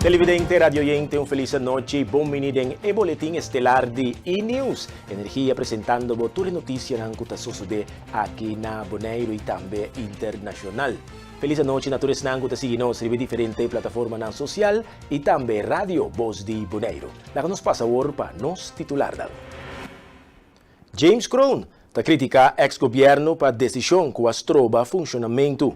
Televidente, radioyente, un feliz noche y bienvenido en el boletín estelar de E-News. Energía presentando todas las noticias que sucede aquí en Bonaire y también internacional. Feliz noche a todos los que siguen en diferentes plataformas sociales y también Radio Voz de Bonaire. La que nos pasa ahora para nos titular. James Crown critica ex-gobierno para decisión que astroba funcionamiento.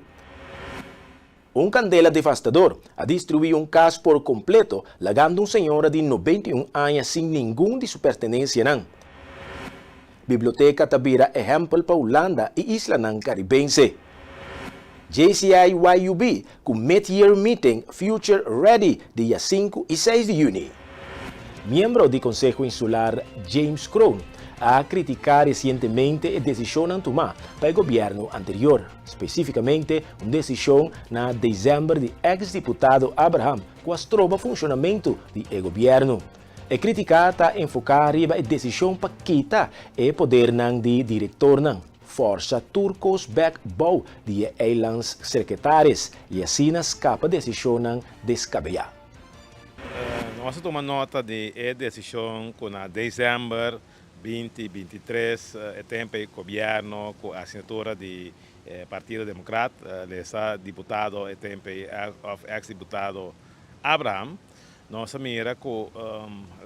Un candela devastador ha destruido un caso por completo, lagando una señora de 91 años sin ningún de su pertenencia. Biblioteca tabira ejemplo para Holanda y Isla Caribense. JCI-YUB con mid-year meeting Future Ready día 5 y 6 de junio. Miembro del Consejo Insular James Crown ha criticado recientemente la decisión tomada para el gobierno anterior, específicamente una decisión en diciembre del ex-diputado Abraham que astroba el funcionamiento del gobierno. La crítica está enfocada en la decisión para quitar el poder del director de Força Turcos Backbow de Eilands Secretares y así escapa decisión descabellada. Nós tomamos nota de decisão que na dezembro 2023 tempo o governo com a assinatura do Partido Democrata, dessa deputado tempo ex-deputado Abraham, nós mira que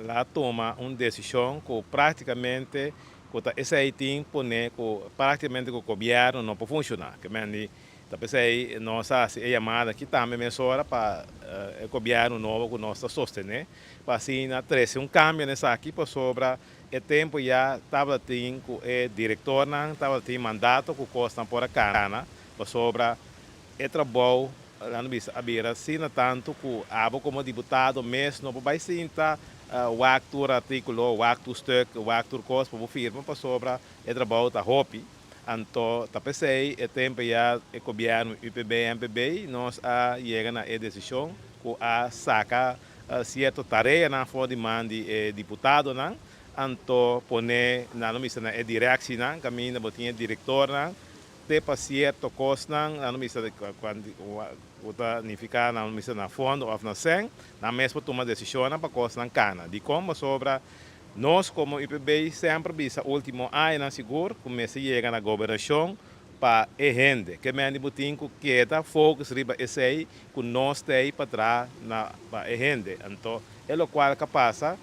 lá toma uma decisão que praticamente esse aí tem que praticamente o governo não pode funcionar, que Tapos nós a chamada aqui também mesora para o governo novo que nós sostener para assim trazer cambio nessa aqui para sobre o tempo já estava tendo o diretor não estava tendo mandato que costa por a cana para sobre o trabalho lá no bisa abira assim tanto que abo como deputado mesmo não vai sentar o acto artículo o acto stuk o acto costa para firma para sobre o trabalho da hopi. Então, tapesei o tempo já o governo UPB e MPB nós chegamos a decisão que a saca certa tarefa na fora de deputado não então pone na missa na direção não caminho botinha diretor não te para certo costa não na missa quando o nificar na missa na fundo ou na sen na mesma toma decisão para costa não cana de como sobra. Nós, como IPB, sempre visa o último ano seguro, começa a chegar na governação para a gente, que me botin que queda foco riba esse aí, que nós temos para trás para a gente. Então, é o qual que passa,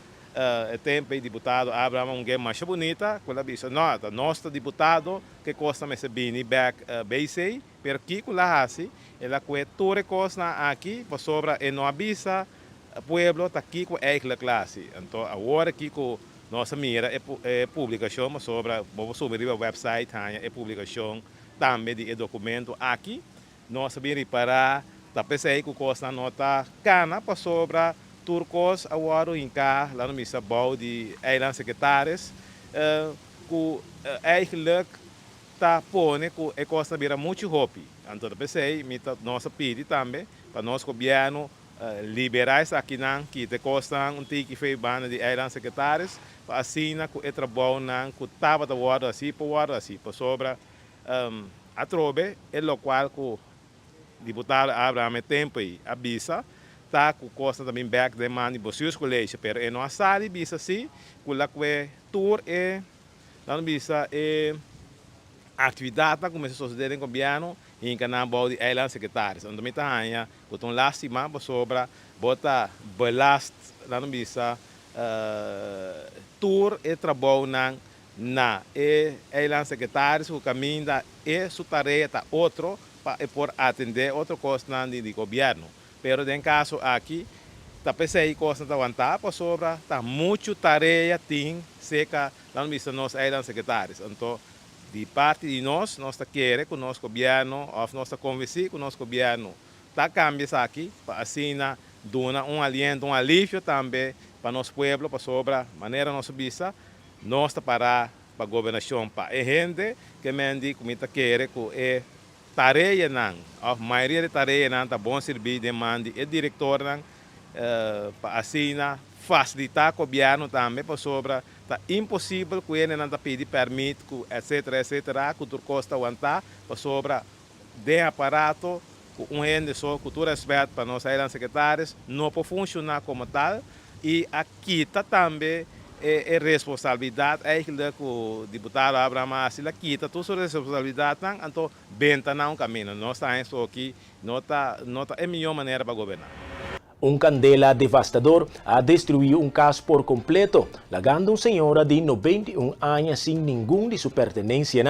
o tempo o deputado Abraham um game mais bonita, com a visa nota, nosso deputado que costa me bem back BC, pero aqui com a hasi, ela que toda costa aqui, para sobra e não avisa pueblo está aqui com a classe. Então, agora aqui com nossa mira é publicação sobre o website, é publicação também de documento aqui. Nós sabemos para tá pensei que costa nota cana para sobre turcos agora em cá lá no Missabau de Eilands Secretares que eigenlijk tá pone que é costa vira muito hobby. Então, pensei nossa pedi também para nosso governo liberar isso aqui não que te custa tique foi banda de Eilands Secretares para assim que o trabalho não que estava da guarda assim para sobra a trobe é o qual que o deputado Abraham tempo aí avisa tá que custa também back demand de seus colégios pero é não sabe visa assim que lá que tour é não visa é atividade que começa a suceder no governo em canal de Eilands Secretares. Então, me tá com lástima sobre botar belast lá no bisa tour e trabalho na Eilands Secretares o caminho da sua tarefa outro para por atender outro costa de governo. Pero em caso aqui tá pensei costa da aguentar para sobre tá muito tarefa tem seca lá no bisa nós Eilands Secretares. Então de parte de nós queremos que o nosso governo, ou nós conversar com o nosso governo, está cambiando aqui, para assim, dar um aliento, um alívio também para o nosso povo, para sobre a maneira nossa visa, nós parar para a governação, para a gente que mende, como está querendo, que é tarefa não, a maioria de tarefa não está bom servir, demande, é diretor não, para assim, facilitar o governo também, para sobre tá impossível que ele não pedir permito, etc, que o turco está aguentar para sobre de aparato um ente só, com todo respeito para nós aí secretários, não pode funcionar como tal. E aqui está também é responsabilidade, é que o deputado Abraham Asila quita toda sua responsabilidade, então, bem, não caminho. Nós estamos aqui, nota é a melhor maneira para governar. Um candela devastador ha destruído um caso por completo, lagando uma senhora de 91 anos sem nenhum de sua pertenência.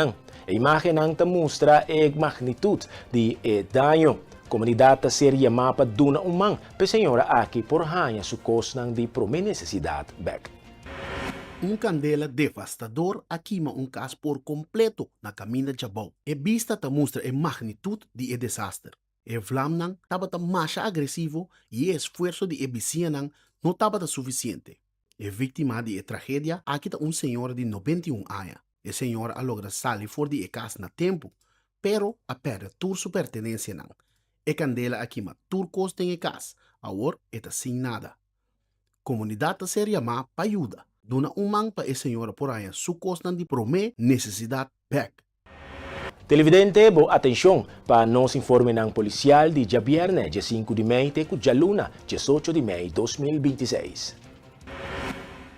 A imagem mostra a magnitude de dano. A comunidade seria mapa duna man, para a senhora aqui por ranha sua costa de promessa necessidade. Um candela devastador queima um caso por completo na caminho de Jabal. A vista mostra a magnitude de desastre. O vlam estava mais agressivo e o esforço de evitar não estava suficiente. A vítima de tragédia aqui uma senhora de 91 anos. A senhora logra sair fora de casa na tempo, pero a perde toda sua pertenência. A candela queima turcos em casa, agora está sem nada. Comunidade seria má para ajuda. Dona man para a senhora por aí, sua costa de promê necessidade back. Televidente, boa atenção para nos informe ng policial de dia viernes, dia 5 de maio, com dia luna, dia 8 de maio 2026.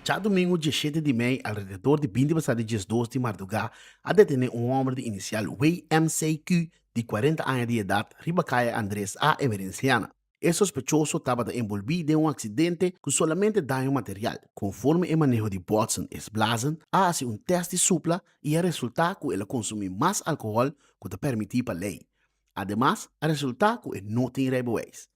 Já domingo, dia 7 de maio, alrededor de 20 de dia 2 de madrugada, a detener um homem de inicial WMCQ de 40 anos de idade, Ribacaia Andrés A. Emerenciana. O sospechoso estava envolvido em um acidente com somente dano material. Conforme o manejo de Watson Esblazen, hace um teste supla e a resultar que ele consumiu mais álcool que te permitir para a lei. Además, a resultar que ele não tem reboés.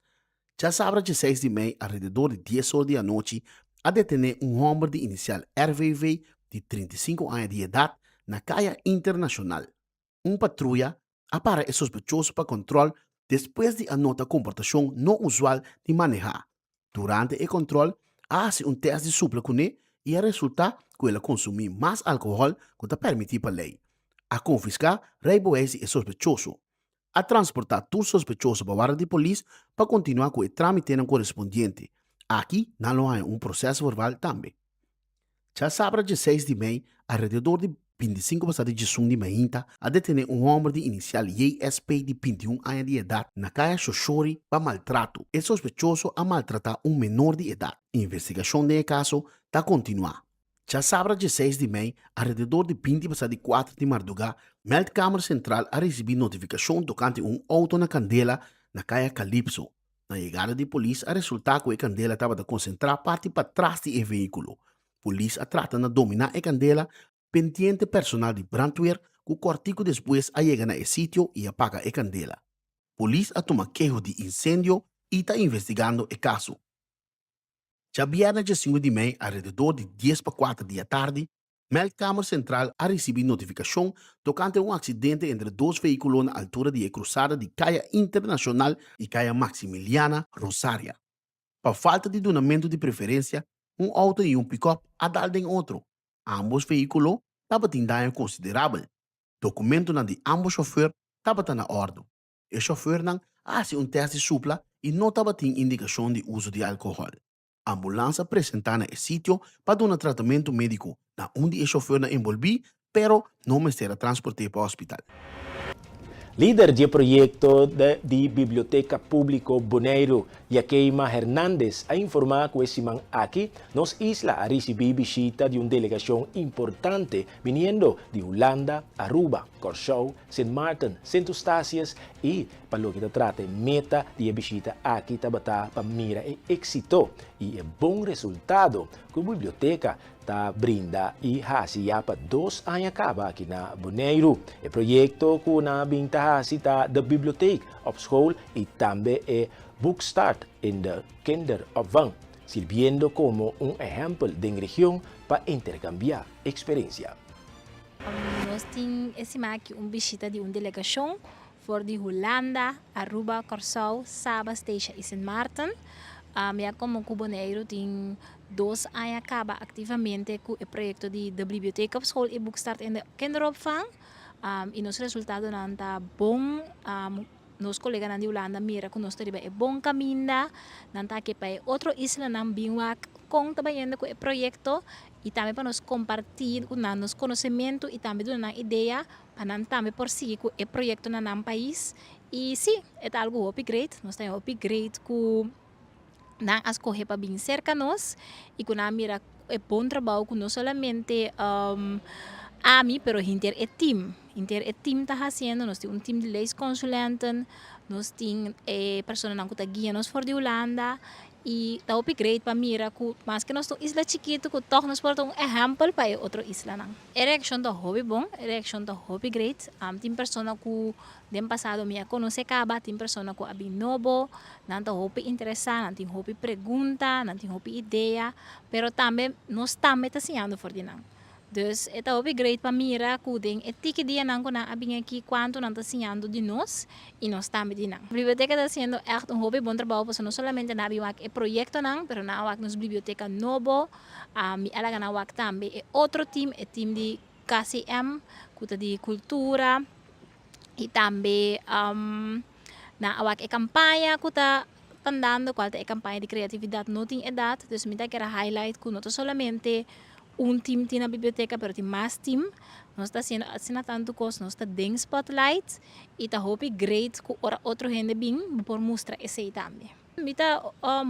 Já sábado, dia 6 de maio, alrededor de 10 horas da noite, a detener um homem de inicial RVV de 35 anos de idade na caia internacional. Patrulha apara o sospechoso para controle depois de anotar comportação não usual de manejar. Durante o controle, hace um teste de supla com ele e a resultar que ele consumiu mais álcool que te permitir para a lei. A confiscar reboés e sospechoso. A transportar todo sospechoso para a vara de polícia para continuar com o trâmite correspondiente. Aqui não há um processo verbal também. Já sábado, dia 6 de maio, alrededor de 25 de junho de Mainta, a detener um homem de inicial ISP de 21 anos de idade na caia Xoxori para maltrato. É sospechoso a maltratar um menor de idade. A investigação do caso está continuando. Já sábado, dia 6 de maio, alrededor de 20 de 4 de madrugada, a Câmara Central a receber notificação tocante um auto na Candela na caia Calypso. Na chegada de polícia, a resultar que a Candela estava a concentrar parte para trás do veículo. Polícia trata de dominar a Candela, pendiente personal de brandweer, que cortico depois a chega no sítio e apaga a Candela. Polícia toma queijo de incêndio e está investigando o caso. Já viernes, dia 5 de maio, alrededor de 10 para 4 da tarde, a Câmara Central a receber notificação tocante um acidente entre dois veículos na altura de cruzada de Caia Internacional e Caia Maximiliana Rosária. Por falta de donamento de preferência, um auto e um pick-up a dar em outro. Ambos veículos estavam em dano considerável. Documento de ambos chauffeurs estava na ordem. O chauffeur fez um teste supla e não estava em indicação de uso de álcool. A ambulância apresentada no sítio para dar tratamento médico na onde o chauffeur envolvido, pero não me será transportado para o hospital. Líder de proyecto de Biblioteca Público Bonaire, Yakeima Hernández, ha informado que ese man aquí nos isla a recibir visita de una delegación importante viniendo de Holanda, Aruba, Curaçao, Sint Maarten, Sint Eustatius y para lo que te trate meta de visita aquí tabata para mira el éxito y el buen resultado que la biblioteca ta brinda e hasi ya pa 2 anos acaba aqui na Bonaire. O projeto que na binta hasi ta the bibliotheek op school e também é Bookstart in the kinderopvang, sirviendo como un ejemplo de región para intercambiar experiencia. Nós temos esse aqui visita de uma delegação for de Holanda, Aruba, Curaçao, Saba, Station e Sint Maarten. Ja, como Bonaire tem 2 anos acaba ativamente com o projeto de biblioteca op school e Bookstart in the kinderopvang. E nosso resultado está bom. Nos colegas de Holanda mira que nós temos um bom caminho, nanta aqui para outra isla na Binwak com trabalhando com o projeto e também para nós compartilhar o nosso conhecimento e também dar uma ideia para nós também prosseguir com o projeto no nosso país E sim, é algo upgrade. Nós temos upgrade com na as correr para bem cerca nós e com a mira é bom trabalho com não somente a mim, pero inter é team tá fazendo, nós temos team de leis consulenten, nós temos pessoas que tá guia nós for de Holanda e tá upgrade para mira com mas que nós isla chiquito com toch nós porta exemplo para outra isla não. Erection da hobby bom, erection da hobby great. Tem pessoa que dem passado me conhece acaba, tem pessoa que abi novo, não tá hobby interessante, não tem hobby pergunta, não tem hobby ideia, pero também nós também tá ensinando for de não. Dus ito hobby great para mira kuding etiki dia nang ko na abing aqui quanto nang ensinando de nós e nós também de nang. A biblioteca está sendo echt um hobby bom trabalho, porque não somente na biwak é projeto nang, pero na awak nos biblioteca novo, mi alaga na awak também é outro team, é team de KCM, kuta de cultura e também na awak é campanha kuta tandando qual é campanha de criatividade não tem edad, dus me dá que era highlight que não somente team tem na biblioteca, pero tem mais team. Nós está sendo assim tanto coisa, nós está dando spotlight e tá hope great que outro gente bem por mostrar esse aí também. Me tá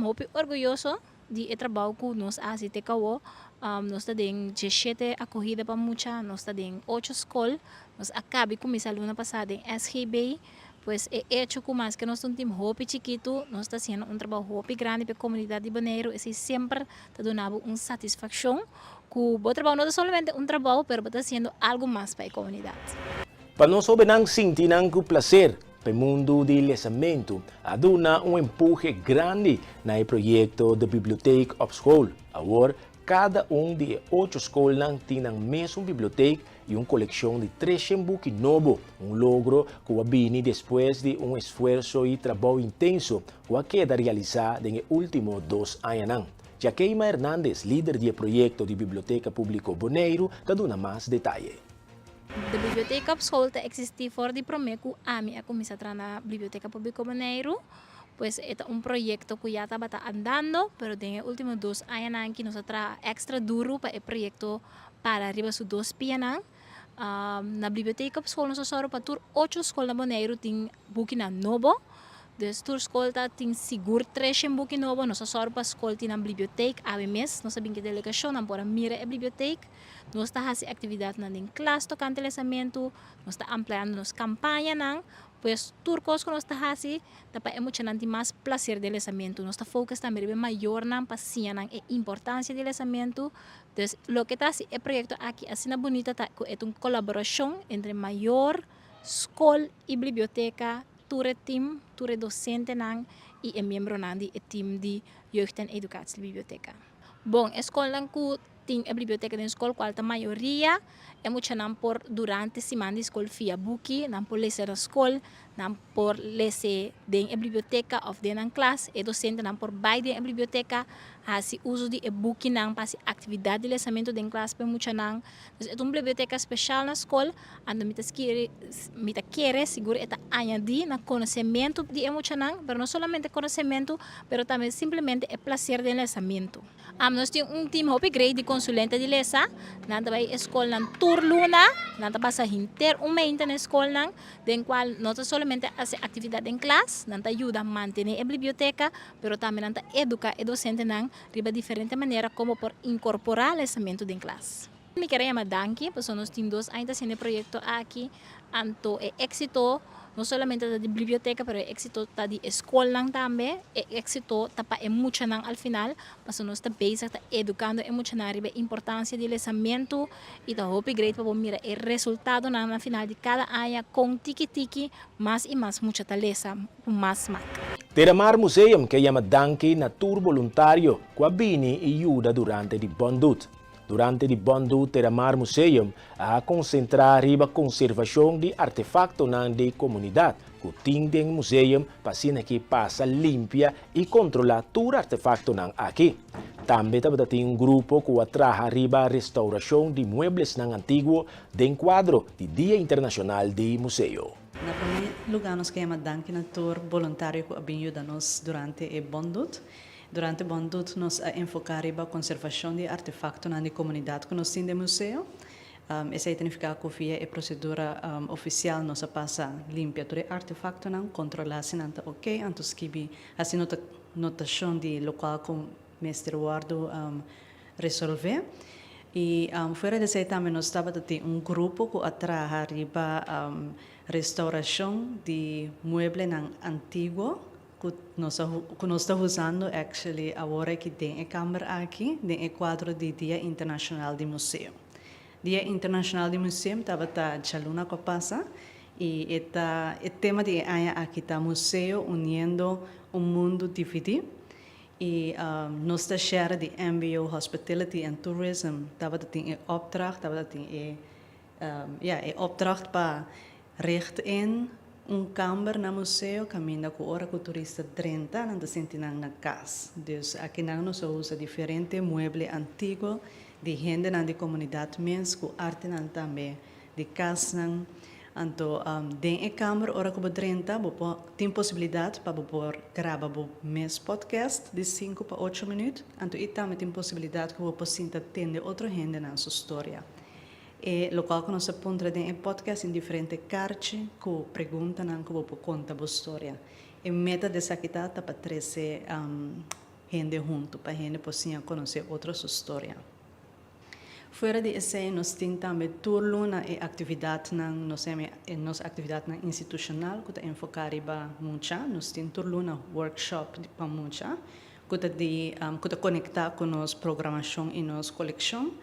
hope orgulhoso de trabalho que nós assim te caô. Nós está dando 17 acolhida para muita, nós está dando 8 escolas, nós acabei com minha aluna passada em SGB. Pues é hecho com mais que nós temos um time hope chiquito, nós está fazendo um trabalho hope grande para a comunidade de Bonaire, e sempre está dando uma satisfação que o trabalho não é somente um trabalho, mas está sendo algo mais para a comunidade. Para nós não sentir o prazer para o mundo de lesamento, aduna empuje grande no projeto da Biblioteca of School. Agora, cada de 8 escolas tem a mesma biblioteca e uma coleção de 300 buques novos, logro que vem depois de esforço e trabalho intenso que queda realizado nos últimos 2 anos. Jaqueima Hernández, líder do projeto de Biblioteca Pública Bonaire, dá mais detalhes. A Biblioteca of School existe fora de Promeco, a comissão na Biblioteca Pública Bonaire. Pues é projeto que já estava andando, pero nos últimos 2 anos que nos tra extra duro para o projeto para arriba os 2 pianos. Na biblioteca school nós só para tur 8 escolas na Bonaire tem book na novo. Dus tur escola tem seguro 3 book novo, nós só para escola tem na biblioteca, ABMS, nós sabemos que delegação não pode mirar a biblioteca. Nós está fazendo atividade na classe tocante lesamento, nós está ampliando nos campanha não. Pues turcos que nós está fazendo, para emocionante mais prazer de lesamento. Nós está focus também maior na paciência e importância de lesamento. Então, o que está é projeto aqui assim na bonita é uma colaboração entre maior, escola e biblioteca, ture team, ture docente e membro do team de jeugd en educatie biblioteca. Bom, a escola que tem a biblioteca da escola qual a maioria é muito não por durante a semana de escola via buki, não por ler na escola, não por ler dentro da biblioteca ou dentro da classe, e docente não por vai dentro da biblioteca, assim uso de buki não para atividade de lesamento dentro da classe para muito não. Então, é uma biblioteca especial na escola, onde me quer seguro é añadir na conhecimento de emocional, mas não somente conhecimento, mas também simplesmente é prazer de lesamento. Nós temos time hope grade de consulente de lesa, na também escola na turluna, na passa inter mês na escola, den qual não somente faz atividade em classe, não ajuda a manter a biblioteca, mas também não educa o docente de diferente maneira como por incorporar o lesamento em classe. Me queria chamar danke, porque nós temos 2 anos nesse projeto aqui, anto é êxito não somente da biblioteca, mas é êxito da escola também, é êxito para emocional ao final, porque nós estamos basic educando emocional a importância do lesamento e da hope great para mirar o resultado na final de cada ano com tiki-tiki, mais e mais muita talesa, mais marca. Teramar Museum que chama danke na tour voluntário que abini e ajuda durante o Bondut. Durante o Bondut, Teramar Museum a concentrar a conservação de artefactos na comunidade, que tem um museu para que passa limpia e controla todo artefacto aqui. Também tem grupo que trabalha a restauração de muebles antigos dentro quadro do Dia Internacional do Museu. Na primeiro lugar, nós queremos dar um tour voluntário que ajuda-nos durante o Bondut. Durante o Bondut, nós enfocamos a conservação de artefactos na comunidade que nós temos no museu. Essa significa que via a procedura oficial não se passa limpa todo artefacto não controlar se não está ok, então escrevi assim notação de local com mestre Eduardo resolver. E fora desse também nós estava ter grupo que atrás arriba restauração de mueble antigo que nós estamos usando actually agora que tem a câmara aqui, tem o quadro de Dia Internacional de Museu. Dia Internacional de Museu estava a Chaluna que passa e o tema de aqui está museu unindo mundo dividido. E nós está share de MBO Hospitality and Tourism estava tem opdracht, estava tem opdracht para richten kamer na museu caminha com hora com turista 30 na sentina na casa. Dus aqui nós usa diferente mueble antigo de gente na de comunidade mens com arte também de casa. Então, dentro da câmara, hora que 30, tem possibilidade para gravar o mês podcast de 5 para 8 minutos. Então, e também tem possibilidade que você sinta atender outra gente na sua história. E local que nós apontamos dentro do podcast em diferentes cartas que perguntam que você conta a história. E meta dessa aqui está para trazer gente junto, para a gente possa conhecer outra sua história. Fora de isso, nós temos também turno na atividade institucional, que está enfocada para muita. Nós temos turno na workshop para muita, que está conectado com nossa programação e nossa coleção.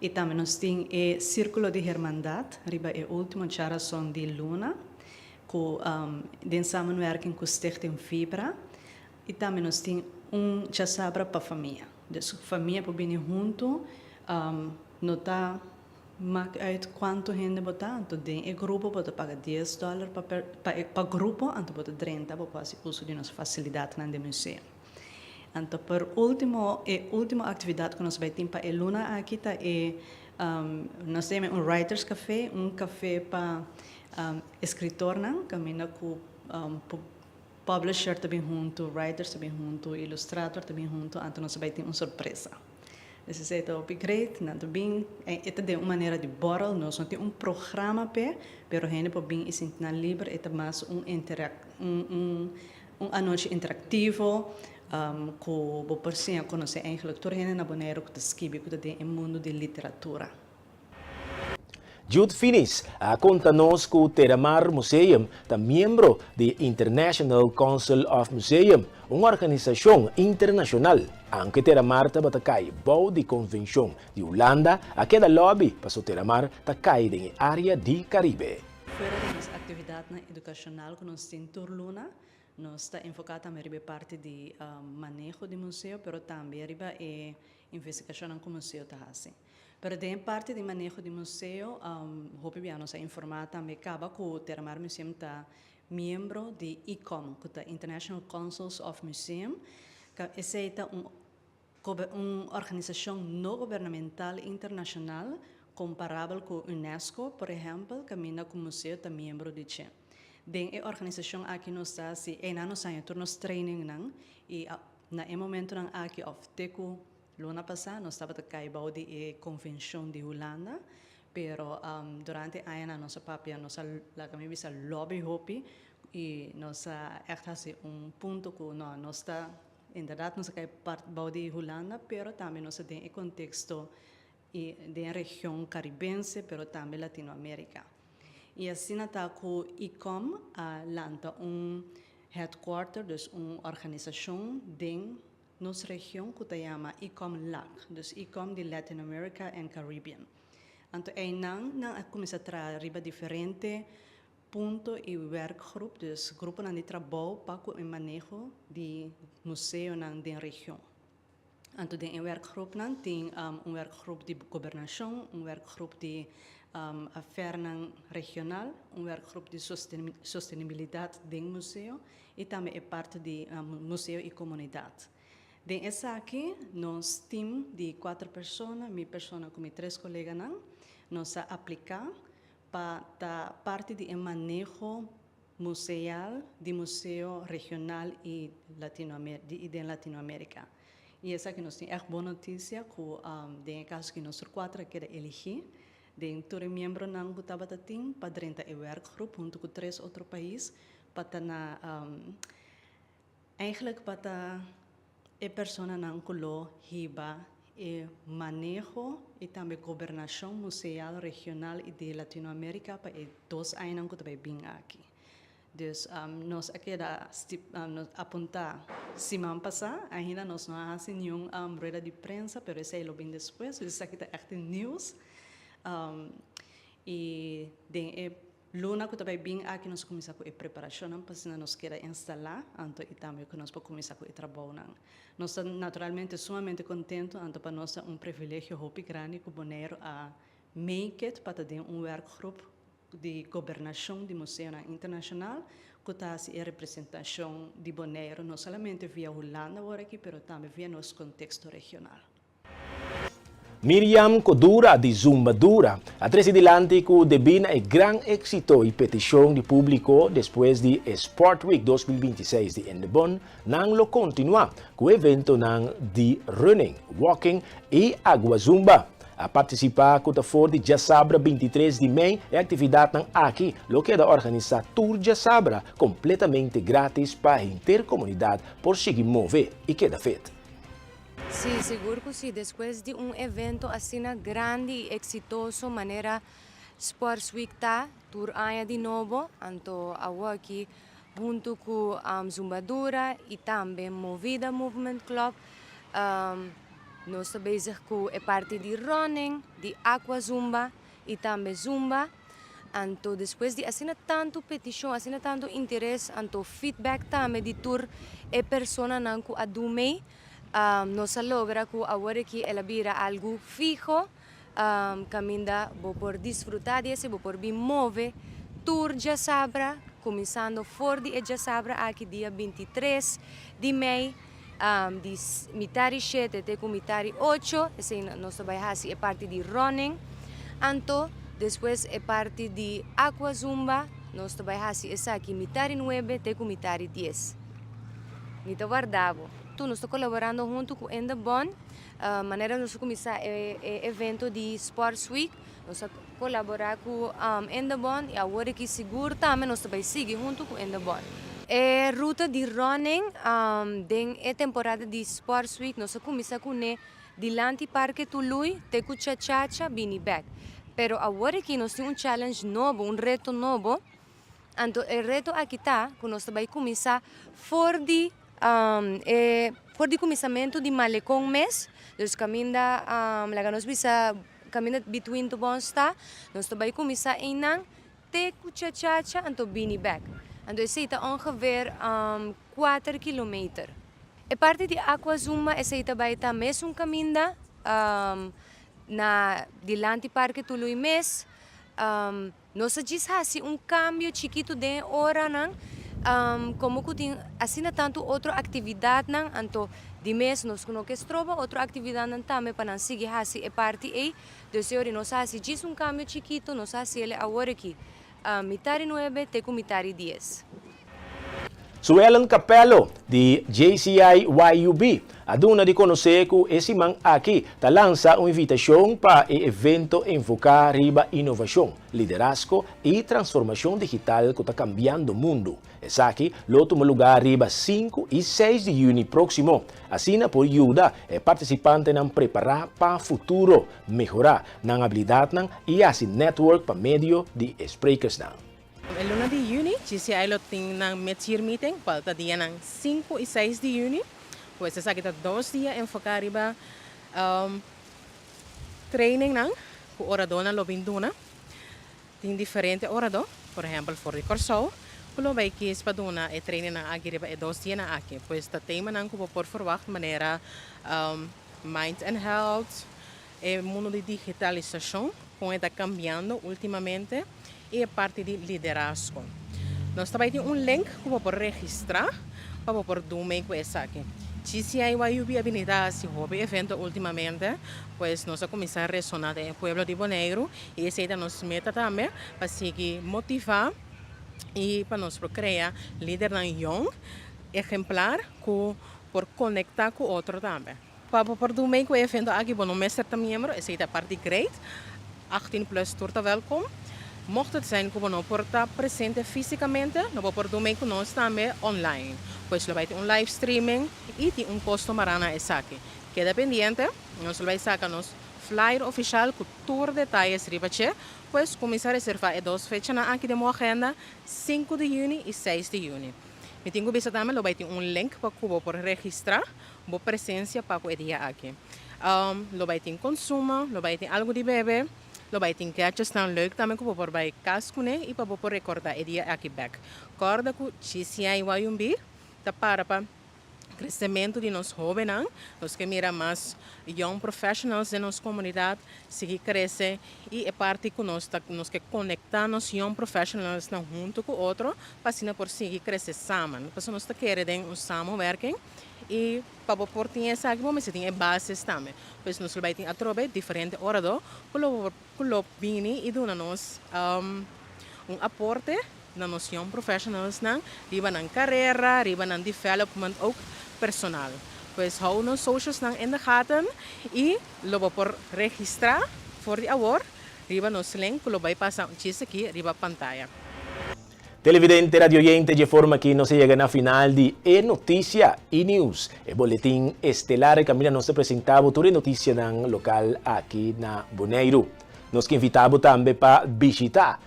E também nós temos o Círculo de Hermandade, riba a última charação de Luna, que samenwerking com o Stichting Fibra. E também nós temos chasabra para a família. Então, a família pode vir junto, nota maak uit quanto gente botar, então tem o grupo pode pagar $10 para grupo, então pode 30 para fazer uso de nossa facilidade no museu. Então por última atividade que nós vai ter para a Luna aqui tá nós temos writers café, café para escritor não, caminha com publisher também junto, writers também junto, illustrator também junto, então nós vai ter uma surpresa. Esse é o upgrade, não também é uma maneira de borrar, nós não temos programa pero a gente pode vir e sentir livre, é mais noite interativo, que você conhecer a leitura gente na maneira que escreve que tem no mundo de literatura. Jude Finis conta-nos que o Terramar Museum é membro do International Council of Museum, uma organização internacional. Anche Terramar está batacai bom de convenção de Holanda, a que da lobby para o Terramar está caído em área de Caribe. Fora das atividades educacionais que nós temos em Luna, nós está enfocado também na parte de manejo do museu, mas também na investigação que o museu está fazendo. Pero dentro parte de manejo do museu, hope bem nós informar também acaba que o Terramar Museum está membro de ICOM, que é International Councils of Museum, que é uma organização não governamental internacional comparável com a UNESCO, por exemplo, que mina com o museu está membro de CHE. Dentro da organização aqui nós está se nós temos training não e na momento não aqui of teco Luna passada, nós estávamos a de convenção de Holanda, pero durante a ano nossa papia, nossa lobby hopi e nossa é ponto que nós está em verdade nós cai parte de Holanda, pero também nós tem o contexto da região caribense, pero também Latinoamérica. E assim está com ICOM lanta headquarter, dus uma organização dentro nossa região que se chama ICOM LAC, dus ICOM de Latin America and Caribbean. Então, aí começa a trazer diferentes pontos e workgroup, dus grupo de trabalho para o manejo de museu na região. Então, tem workgroup tem workgroup de governação, workgroup de affaires regional, workgroup de sustentabilidade do museu e também é parte de museu e comunidade. Dessa aqui, nós temos de 4 pessoas, minha pessoa com 3 colegas, nós aplicamos para parte de manejo museal de museu regional e de Latinoamérica. E essa aqui nós temos boa notícia, que tem caso que nós 4 queremos elegir, Dentro de membro ng Gutabatating, padrenta e werkgroep junto com 3 outros países, para na eigenlijk para a persona ng kulo hiba e manejo e também governação museal regional e de Latinoamérica para 2 anos que também bem aqui. Dus nós aqui nos apontar semana passada, ainda nós não hacemos nenhuma rueda de prensa, pero isso é lo bem depois, isso aqui está echt news. E de luna que também bem aqui nós começamos com a preparação, para nós queira instalar, então e também que nós podemos começar com o trabalho. Nós estamos naturalmente sumamente contentos, então para nós é privilégio muito grande que Bonaire a make it para ter werkgroep de governação de museu internacional que está a representação de Bonaire não somente via Holanda agora aqui, mas também via nosso contexto regional. Miriam Codura de Zumbadura, atriz idilântico devina e gran éxito e petição de público depois de Sport Week 2026 de Endebon, nang lo continua com o evento nang de running, walking e água zumba. A participar com o for de Jasabra 23 de maio é atividade nang aqui, lo que é da organizar Tour Jasabra completamente grátis para a intercomunidade por seguir mover e queda feito. Sí, seguro que sí. Después de un evento así grande y exitoso, manera Sports Week tour año de nuevo, anto agua aquí junto con Zumbadura y también Movida Movement Club. Nós estamos bezig com a parte de running, de aqua zumba e também zumba. Anto depois de assim tanto petição, assim tanto interesse, anto feedback também de tour e persona não que adumei. Nós logra que agora que ela vira algo fijo, caminda vou por desfrutar desse, vou por bem mover tour Jasabra, começando fora de Jasabra aqui dia 23 de maio, de mitari 7 até com mitari 8, assim nós vai fazer a parte de running, anto depois a parte de aqua zumba, nós vai fazer essa aqui mitari 9 até com mitari 10. Nito guardavo. Nós estamos colaborando junto com Endebon, maneira nós começar o evento de Sports Week, nós colaborar com Endebon e agora que seguro também nós também seguir junto com Endebon. A ruta de running, a temporada de Sports Week, nós começar com dilante Parque Tului, te com Chachacha, Bini Back. Pero agora que nós temos challenge novo, reto novo, então o reto aqui está, que nós também começar fora de por de começamento de Malecón mês, nós caminha, nós bisa caminha between to bonsta, nós também começar em nang te kuchachacha anto bini back, anto esse está ongeveer 4 kilometer. A parte de aqua zumba esse está vai estar mesmo caminha na dilante Parque Tului mês, nós diz assim cambio chiquito de hora nang. Como que tem assim tanto outra atividade não, anto de mês nós conhecemos trova outra atividade não também para nós seguir assim a parte aí, de senhor nós assim diz cambio chiquito, nós assim ele agora aqui, mitari 9 até com mitari 10. Suelen Capello, de JCI YUB, aduna de conhecer que esse man aqui lança uma invitação para o evento enfocar riba inovação, liderazgo e transformação digital que está cambiando o mundo. Esse aqui lo toma lugar riba 5 e 6 de junho próximo. Assim, por ajuda, o participante não preparar para o futuro, melhorar na habilidade e assim network para meio de speakers. El 1 de junio, GCI lo tiene un mid-year meeting, falta día 5 y 6 de junio. Pues es aquí 2 días enfocado en training con orador lo binduna. Tiene diferentes oradores, por ejemplo, for the Corso, lo vai que es para una training aquí 2 días aquí. Pues este tema como por verwacht manera mind and health, el mundo de digitalización, como está cambiando últimamente. E a parte de liderazgo. Nós também temos link para poder registrar, para poder dormir com essa aqui. GCI YUB habilidade se houve evento ultimamente, pois nós começar a ressonar no pueblo de Bonaire e essa é a nossa meta também, para seguir motivar e para nós criar líder young, exemplar, por conectar com outro também. Para poder dormir com o evento aqui, bom, não é certo membro, essa é a parte great. 18 plus toerta welkom. Mocht het zijn que no porta presente físicamente, no vou por domingo conosco também online. Pues lo vai ter live streaming e tem costo marana esaki. Queda pendiente, nós vai sacar nos flyer oficial com tour detalhes ribache, pues começar a reservar e 2 fechas na aqui de minha agenda, 5 de junho e 6 de junho. Me tenho visto também, lo vai ter link para cubo por registrar, boa presença para o dia aqui. Lo vai ter consumo, lo vai ter algo de bebê, lo vai ter gadgets tão leuk também que por vai cascune e para por recordar o dia aqui back. Corda que GCI Wayumbi, tá para crescimento de nós jovens, nós que mira mais young professionals de nossa comunidade, seguir crescer e é parte que nós que conectamos young professionals junto com outro, para assim por seguir crescer sammen. Porque nós queremos samenwerking e para por ter essa aqui vamos ter bases também. Pois nós vai ter através diferente orador, pelo bini e dona nós aporte na nossa young professionals riba na carreira, riba na development ook personal. Pues hou nos socials in de gaten e lobo por registrar voor die award. Riba nos link, lo vai passar aqui, riba pantalla. Televidente, radio oyente, de forma que nos llega na final de E-Notícia E-News. El boletim estelar que mira nos apresentava toda notícia no local aqui na Bonaire. Nos que invitamos também para visitar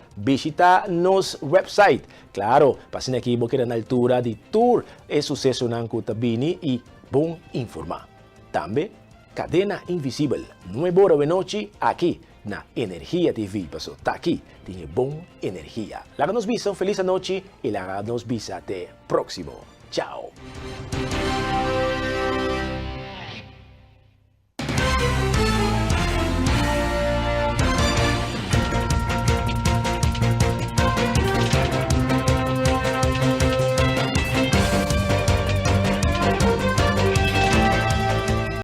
nos website. Claro, pasen aqui porque na altura de tour é sucesso na Cutabini e bom informar. Também, Cadena Invisível, 9 horas da noite, aqui na Energia TV. Paso, tá aqui, tem bom energia. Laga nos bisa, feliz noite e laga nos bisa até próximo. Tchau.